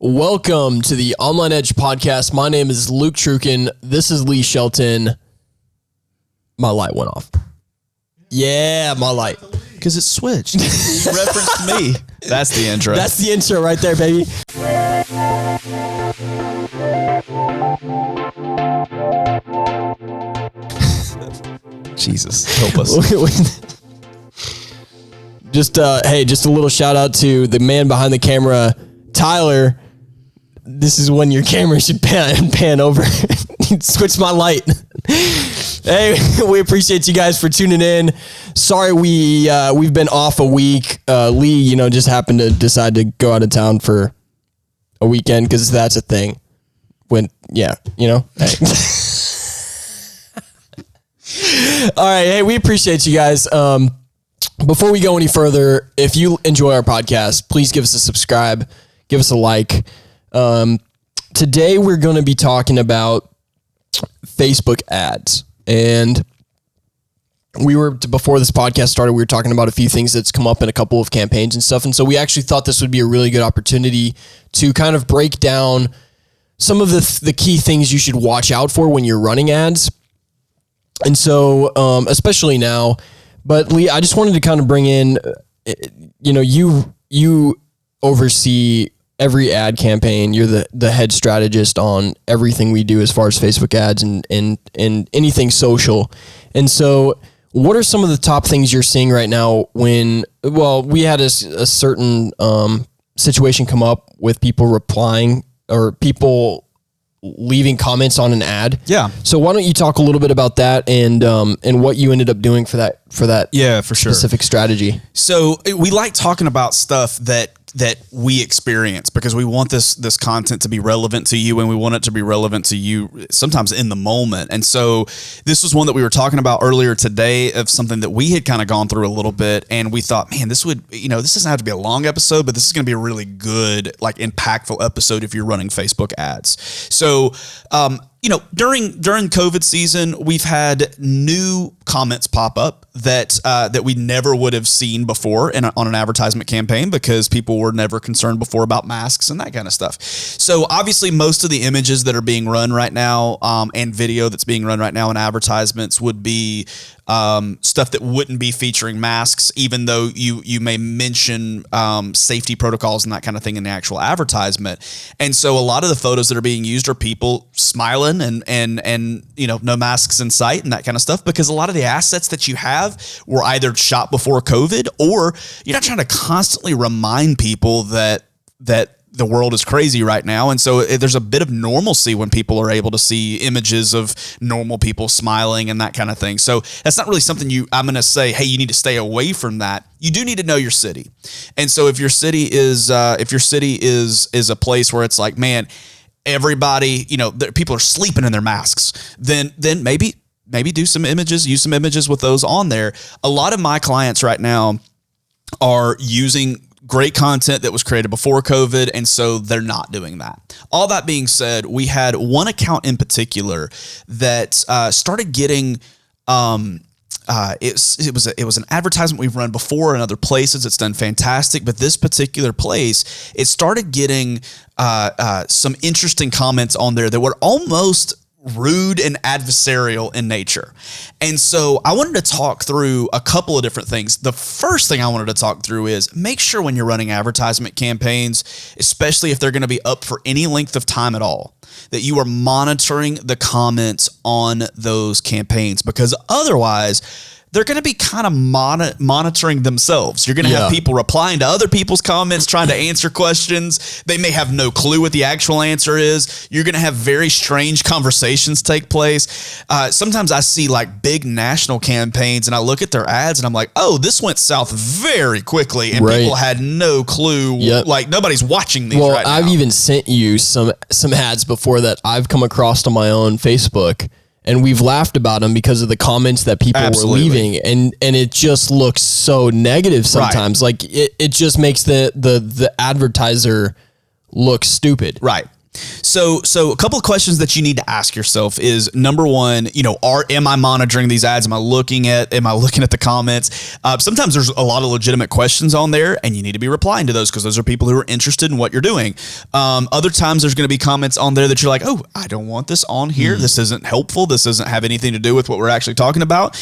Welcome to the Online Edge podcast. My name is Luke Trukin. This is Lee Shelton. My light went off. Yeah, my light. Because it switched. You referenced me. That's the intro. That's the intro right there, baby. Jesus, help us. Just a little shout out to the man behind the camera, Tyler. This is when your camera should pan over. Switch my light. Hey, we appreciate you guys for tuning in. Sorry we've been off a week. Lee, just happened to decide to go out of town for a weekend because that's a thing. Hey. All right, hey, we appreciate you guys. Before we go any further, if you enjoy our podcast, please give us a subscribe, give us a like. Today we're going to be talking about Facebook ads, and before this podcast started, we were talking about a few things that's come up in a couple of campaigns and stuff. And so we actually thought this would be a really good opportunity to kind of break down some of the key things you should watch out for when you're running ads. And so, especially now, but Lee, I just wanted to kind of bring in, you oversee every ad campaign. You're the head strategist on everything we do as far as Facebook ads and anything social. And so what are some of the top things you're seeing right now we had a certain situation come up with people replying or people leaving comments on an ad. Yeah. So why don't you talk a little bit about that and what you ended up doing for that Yeah, for sure. specific strategy. So we like talking about stuff that we experience because we want this content to be relevant to you, and we want it to be relevant to you sometimes in the moment. And so this was one that we were talking about earlier today of something that we had kind of gone through a little bit, and we thought, man, this doesn't have to be a long episode, but this is going to be a really good, impactful episode if you're running Facebook ads. So, during COVID season, we've had new comments pop up that we never would have seen before on an advertisement campaign because people were never concerned before about masks and that kind of stuff. So obviously, most of the images that are being run right now and video that's being run right now in advertisements would be stuff that wouldn't be featuring masks, even though you may mention safety protocols and that kind of thing in the actual advertisement. And so a lot of the photos that are being used are people smiling and no masks in sight and that kind of stuff, because a lot of the assets that you have were either shot before COVID, or you're not trying to constantly remind people that the world is crazy right now. And so there's a bit of normalcy when people are able to see images of normal people smiling and that kind of thing. So that's not really something I'm going to say, hey, you need to stay away from that. You do need to know your city. And so if your city is a place where it's like, man, everybody, people are sleeping in their masks, then maybe do some images, use some images with those on there. A lot of my clients right now are using great content that was created before COVID, and so they're not doing that. All that being said, we had one account in particular that started getting it was an advertisement we've run before in other places. It's done fantastic, but this particular place, it started getting some interesting comments on there that were almost rude and adversarial in nature. And so I wanted to talk through a couple of different things. The first thing I wanted to talk through is make sure when you're running advertisement campaigns, especially if they're going to be up for any length of time at all, that you are monitoring the comments on those campaigns, because otherwise they're going to be kind of monitoring themselves. You're going to have people replying to other people's comments, trying to answer questions. They may have no clue what the actual answer is. You're going to have very strange conversations take place. Sometimes I see big national campaigns and I look at their ads and I'm like, oh, this went south very quickly. And people had no clue. Nobody's watching these right now. I've even sent you some ads before that I've come across on my own Facebook, and we've laughed about them because of the comments that people were leaving. And it just looks so negative sometimes. Right. It just makes the advertiser look stupid. Right. So a couple of questions that you need to ask yourself is, number one, am I monitoring these ads? Am I looking at the comments? Sometimes there's a lot of legitimate questions on there and you need to be replying to those because those are people who are interested in what you're doing. Other times there's going to be comments on there that you're like, oh, I don't want this on here. This isn't helpful. This doesn't have anything to do with what we're actually talking about.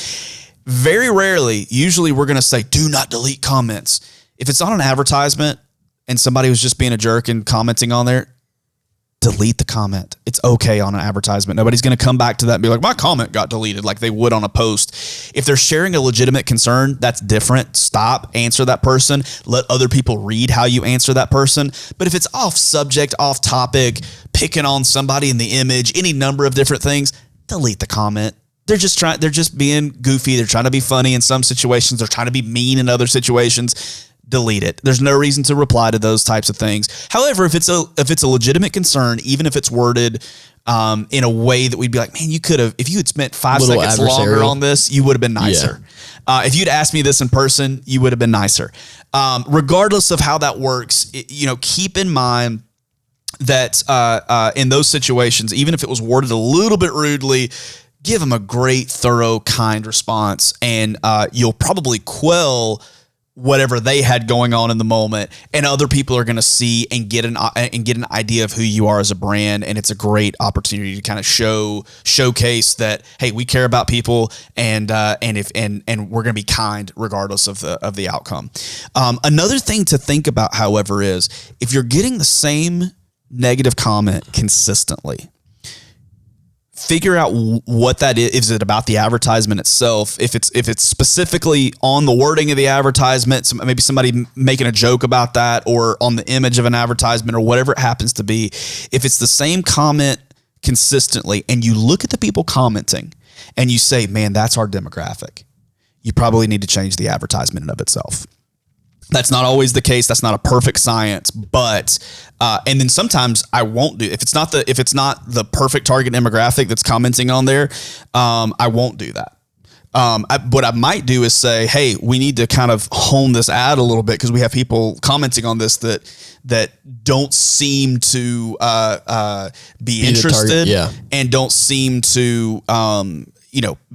Very rarely, usually we're going to say, do not delete comments. If it's on an advertisement and somebody was just being a jerk and commenting on there, delete the comment. It's okay on an advertisement. Nobody's going to come back to that and be like, my comment got deleted, like they would on a post. If they're sharing a legitimate concern, that's different. Stop, answer that person. Let other people read how you answer that person. But if it's off subject, off topic, picking on somebody in the image, any number of different things, delete the comment. They're just being goofy. They're trying to be funny in some situations. They're trying to be mean in other situations. Delete it. There's no reason to reply to those types of things. However, if it's a legitimate concern, even if it's worded in a way that we'd be like, man, if you had spent 5 seconds longer on this, you would have been nicer. Yeah. If you'd asked me this in person, you would have been nicer. Regardless of how that works, keep in mind that in those situations, even if it was worded a little bit rudely, give them a great, thorough, kind response, and you'll probably quell whatever they had going on in the moment, and other people are going to see and get an idea of who you are as a brand. And it's a great opportunity to kind of showcase that, hey, we care about people, and we're going to be kind regardless of the outcome. Another thing to think about, however, is if you're getting the same negative comment consistently, figure out what that is. Is it about the advertisement itself? If it's specifically on the wording of the advertisement, maybe somebody making a joke about that, or on the image of an advertisement, or whatever it happens to be. If it's the same comment consistently, and you look at the people commenting and you say, man, that's our demographic, you probably need to change the advertisement in of itself. That's not always the case. That's not a perfect science, but and then sometimes I won't do, if it's not the perfect target demographic that's commenting on there, I won't do that. What I might do is say, hey, we need to kind of hone this ad a little bit because we have people commenting on this that don't seem to be interested, and don't seem to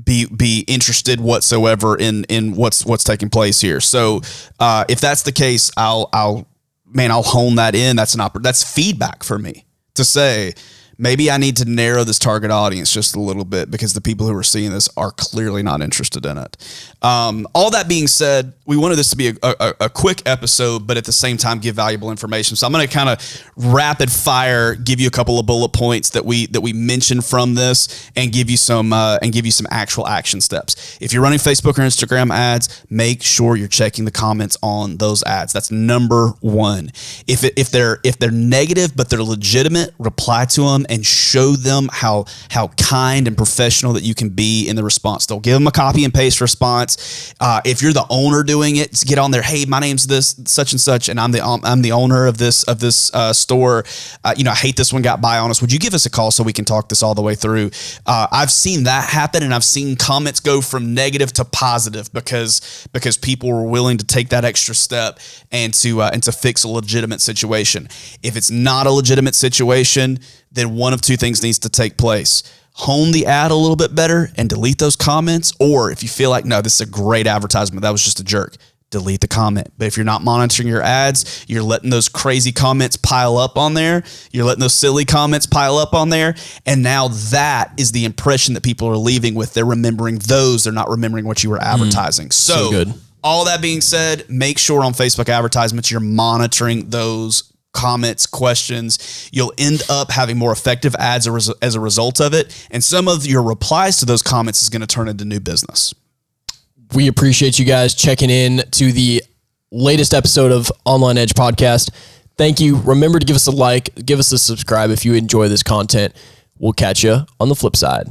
be interested whatsoever in what's taking place here. So if that's the case, I'll hone that in. That's feedback for me to say, maybe I need to narrow this target audience just a little bit because the people who are seeing this are clearly not interested in it. All that being said, we wanted this to be a quick episode, but at the same time give valuable information. So I'm going to kind of rapid fire give you a couple of bullet points that we mentioned from this, and give you some actual action steps. If you're running Facebook or Instagram ads, make sure you're checking the comments on those ads. That's number one. If they're negative but they're legitimate, reply to them and show them how kind and professional that you can be in the response. They'll give them a copy and paste response. If you're the owner doing it, get on there. Hey, my name's this such and such, and I'm the owner of this store. I hate this one got by on us. Would you give us a call so we can talk this all the way through? I've seen that happen, and I've seen comments go from negative to positive because people were willing to take that extra step and to fix a legitimate situation. If it's not a legitimate situation, then one of two things needs to take place. Hone the ad a little bit better and delete those comments. Or if you feel like, no, this is a great advertisement, that was just a jerk, delete the comment. But if you're not monitoring your ads, you're letting those crazy comments pile up on there. You're letting those silly comments pile up on there. And now that is the impression that people are leaving with. They're remembering those. They're not remembering what you were advertising. So good. All that being said, make sure on Facebook advertisements, you're monitoring those comments, questions. You'll end up having more effective ads as a result of it. And some of your replies to those comments is going to turn into new business. We appreciate you guys checking in to the latest episode of Online Edge Podcast. Thank you. Remember to give us a like, give us a subscribe if you enjoy this content. We'll catch you on the flip side.